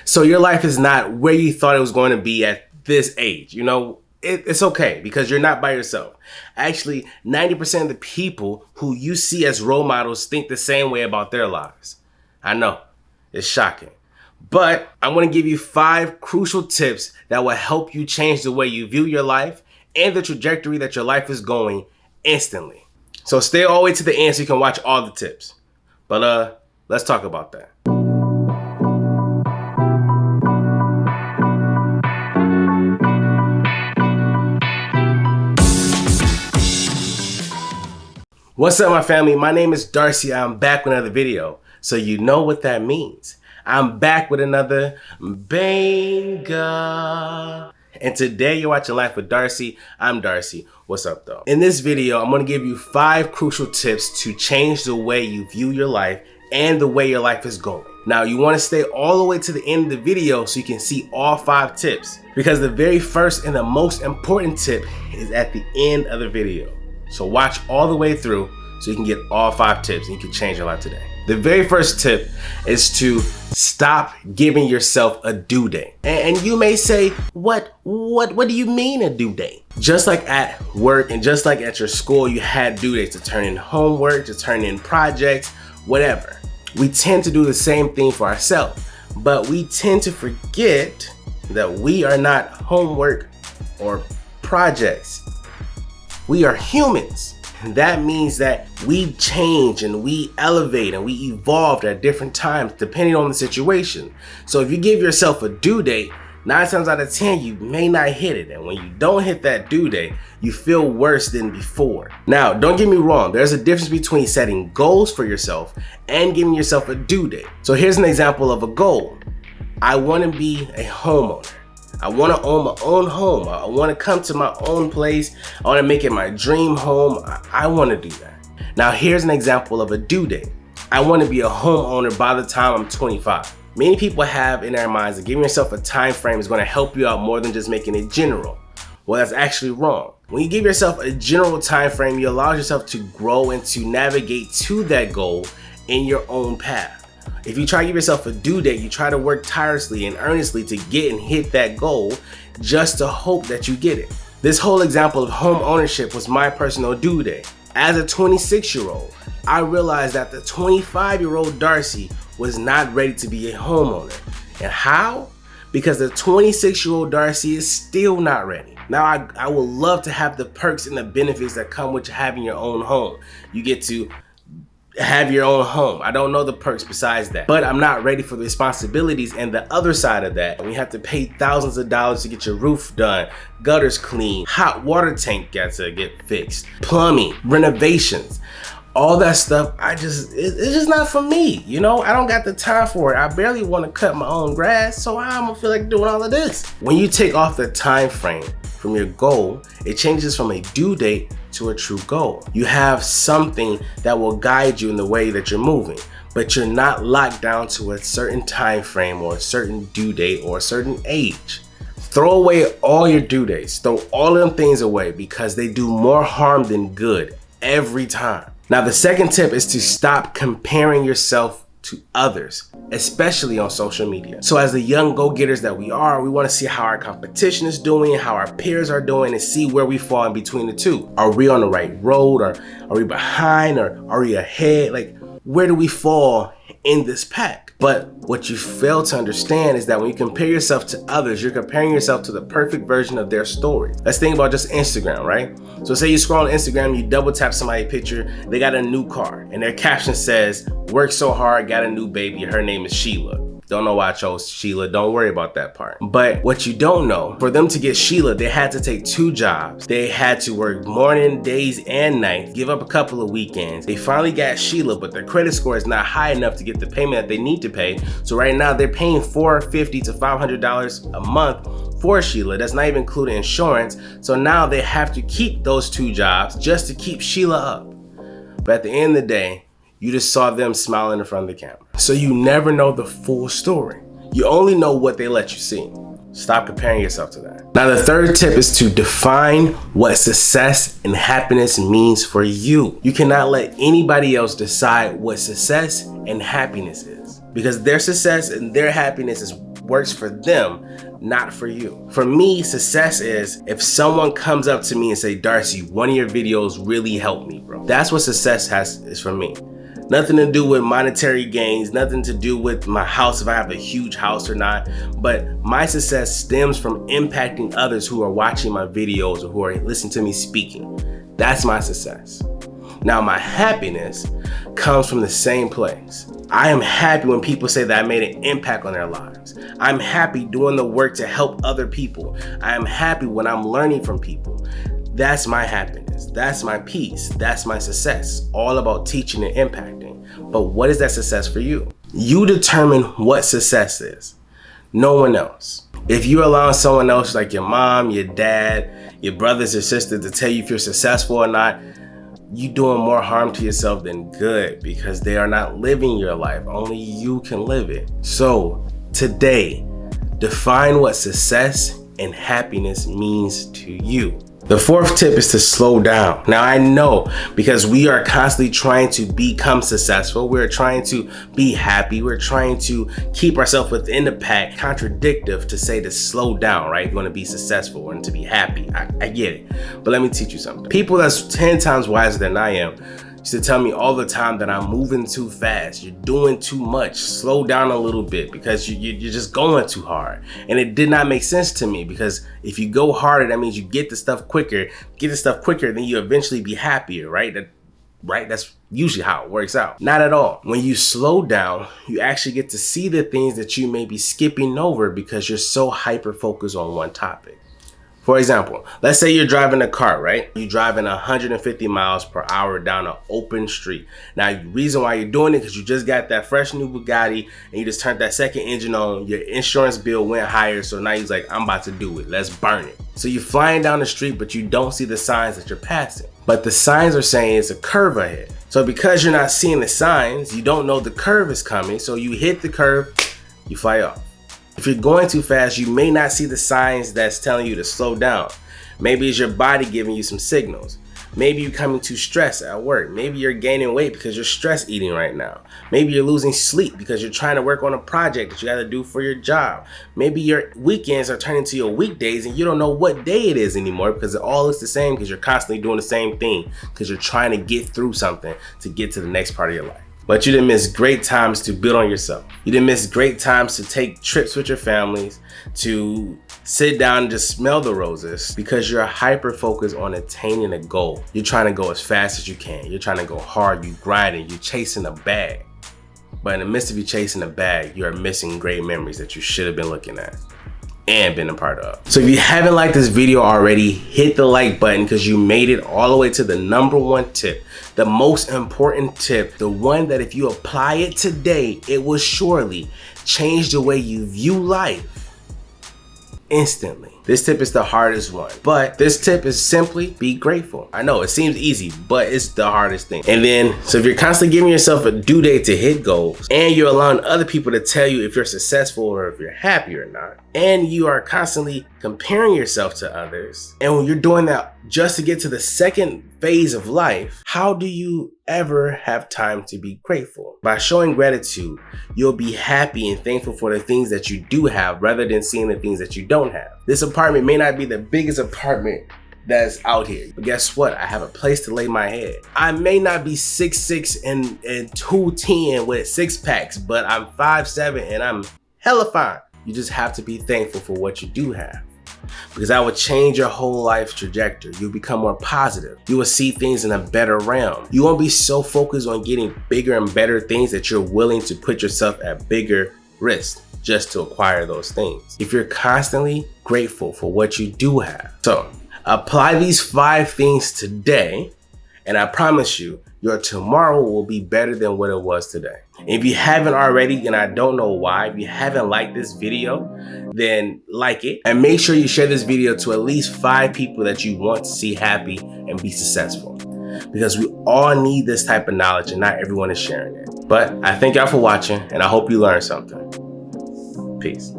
So your life is not where you thought it was going to be at this age. You know, it's okay because you're not by yourself. Actually, 90% of the people who you see as role models think the same way about their lives. I know, it's shocking. But I want to give you 5 crucial tips that will help you change the way you view your life and the trajectory that your life is going instantly. So stay all the way to the end so you can watch all the tips. But let's talk about that. What's up, my family? My name is Darcy. I'm back with another video. So you know what that means. I'm back with another banger. And today you're watching Life with Darcy. I'm Darcy. What's up, though? In this video, I'm going to give you 5 crucial tips to change the way you view your life and the way your life is going. Now, you want to stay all the way to the end of the video so you can see all 5 tips, because the very first and the most important tip is at the end of the video. So watch all the way through so you can get all 5 tips and you can change your life today. The very first tip is to stop giving yourself a due date. And you may say, what do you mean a due date? Just like at work and just like at your school, you had due dates to turn in homework, to turn in projects, whatever. We tend to do the same thing for ourselves, but we tend to forget that we are not homework or projects. We are humans. That means that we change and we elevate and we evolved at different times depending on the situation. So if you give yourself a due date, 9 times out of 10, you may not hit it. And when you don't hit that due date, you feel worse than before. Now, don't get me wrong. There's a difference between setting goals for yourself and giving yourself a due date. So here's an example of a goal. I want to be a homeowner. I want to own my own home. I want to come to my own place. I want to make it my dream home. I want to do that. Now, here's an example of a due date. I want to be a homeowner by the time I'm 25. Many people have in their minds that giving yourself a time frame is going to help you out more than just making it general. Well, that's actually wrong. When you give yourself a general time frame, you allow yourself to grow and to navigate to that goal in your own path. If you try to give yourself a due date, you try to work tirelessly and earnestly to get and hit that goal just to hope that you get it. This whole example of home ownership was my personal due date. As a 26-year-old, I realized that the 25-year-old Darcy was not ready to be a homeowner. And how? Because the 26-year-old Darcy is still not ready. Now, I would love to have the perks and the benefits that come with having your own home. You get to have your own home. I don't know the perks besides that, but I'm not ready for the responsibilities and the other side of that. We have to pay thousands of dollars to get your roof done, gutters clean, hot water tank got to get fixed, plumbing, renovations, all that stuff. It's just not for me. You know, I don't got the time for it. I barely want to cut my own grass, so how am I gonna feel like doing all of this? When you take off the time frame from your goal, it changes from a due date to a true goal. You have something that will guide you in the way that you're moving, but you're not locked down to a certain time frame or a certain due date or a certain age. Throw away all your due dates. Throw all of them things away because they do more harm than good every time. Now, the second tip is to stop comparing yourself to others, especially on social media. So as the young go-getters that we are, we want to see how our competition is doing, how our peers are doing, and see where we fall in between the two. Are we on the right road, or are we behind, or are we ahead? Like, where do we fall in this pack? But what you fail to understand is that when you compare yourself to others, you're comparing yourself to the perfect version of their story. Let's think about just Instagram, right? So say you scroll on Instagram, you double tap somebody's picture, they got a new car, and their caption says, "Worked so hard, got a new baby, her name is Sheila." Don't know why I chose Sheila, don't worry about that part. But what you don't know, for them to get Sheila, they had to take 2 jobs. They had to work morning, days, and nights, give up a couple of weekends. They finally got Sheila, but their credit score is not high enough to get the payment that they need to pay. So right now they're paying $450 to $500 a month for Sheila. That's not even including insurance. So now they have to keep those 2 jobs just to keep Sheila up. But at the end of the day, you just saw them smiling in front of the camera. So you never know the full story. You only know what they let you see. Stop comparing yourself to that. Now, the third tip is to define what success and happiness means for you. You cannot let anybody else decide what success and happiness is, because their success and their happiness is works for them, not for you. For me, success is if someone comes up to me and say, Darcy, one of your videos really helped me, bro. That's what success is for me. Nothing to do with monetary gains, nothing to do with my house, if I have a huge house or not. But my success stems from impacting others who are watching my videos or who are listening to me speaking. That's my success. Now, my happiness comes from the same place. I am happy when people say that I made an impact on their lives. I'm happy doing the work to help other people. I am happy when I'm learning from people. That's my happiness. That's my peace. That's my success. All about teaching and impacting. But what is that success for you? You determine what success is. No one else. If you allow someone else like your mom, your dad, your brothers or sisters to tell you if you're successful or not, you doing more harm to yourself than good, because they are not living your life. Only you can live it. So today, define what success and happiness means to you. The fourth tip is to slow down. Now I know, because we are constantly trying to become successful. We're trying to be happy. We're trying to keep ourselves within the pack. Contradictive to say to slow down, right? If you want to be successful and to be happy. I get it. But let me teach you something. People that's 10 times wiser than I am used to tell me all the time that I'm moving too fast. You're doing too much. Slow down a little bit, because you're just going too hard. And it did not make sense to me, because if you go harder, that means you get the stuff quicker. Get the stuff quicker, then you eventually be happier, right? That's usually how it works out. Not at all. When you slow down, you actually get to see the things that you may be skipping over because you're so hyper-focused on one topic. For example, let's say you're driving a car, right? You're driving 150 miles per hour down an open street. Now, the reason why you're doing it, because you just got that fresh new Bugatti and you just turned that second engine on, your insurance bill went higher, so now you're like, I'm about to do it, let's burn it. So you're flying down the street, but you don't see the signs that you're passing. But the signs are saying it's a curve ahead. So because you're not seeing the signs, you don't know the curve is coming, so you hit the curve, you fly off. If you're going too fast, you may not see the signs that's telling you to slow down. Maybe it's your body giving you some signals. Maybe you're coming too stressed at work. Maybe you're gaining weight because you're stress eating right now. Maybe you're losing sleep because you're trying to work on a project that you got to do for your job. Maybe your weekends are turning to your weekdays and you don't know what day it is anymore, because it all looks the same, because you're constantly doing the same thing, because you're trying to get through something to get to the next part of your life. But you didn't miss great times to build on yourself. You didn't miss great times to take trips with your families, to sit down and just smell the roses, because you're hyper-focused on attaining a goal. You're trying to go as fast as you can. You're trying to go hard, you grinding, you're chasing a bag. But in the midst of you chasing a bag, you are missing great memories that you should have been looking at and been a part of. So if you haven't liked this video already, hit the like button, because you made it all the way to the #1 tip. The most important tip, the one that if you apply it today, it will surely change the way you view life instantly. This tip is the hardest one, but this tip is simply be grateful. I know it seems easy, but it's the hardest thing. And then, so if you're constantly giving yourself a due date to hit goals, and you're allowing other people to tell you if you're successful or if you're happy or not, and you are constantly comparing yourself to others, and when you're doing that just to get to the second phase of life, how do you ever have time to be grateful? By showing gratitude, you'll be happy and thankful for the things that you do have, rather than seeing the things that you don't have. This apartment may not be the biggest apartment that's out here, but guess what? I have a place to lay my head. I may not be 6'6" and 210 with 6 packs, but I'm 5'7" and I'm hella fine. You just have to be thankful for what you do have, because that will change your whole life trajectory. You'll become more positive. You will see things in a better realm. You won't be so focused on getting bigger and better things that you're willing to put yourself at bigger risk just to acquire those things. If you're constantly grateful for what you do have. So apply these 5 things today, and I promise you, your tomorrow will be better than what it was today. If you haven't already, and I don't know why, if you haven't liked this video, then like it, and make sure you share this video to at least 5 people that you want to see happy and be successful, because we all need this type of knowledge and not everyone is sharing it. But I thank y'all for watching, and I hope you learned something. Peace.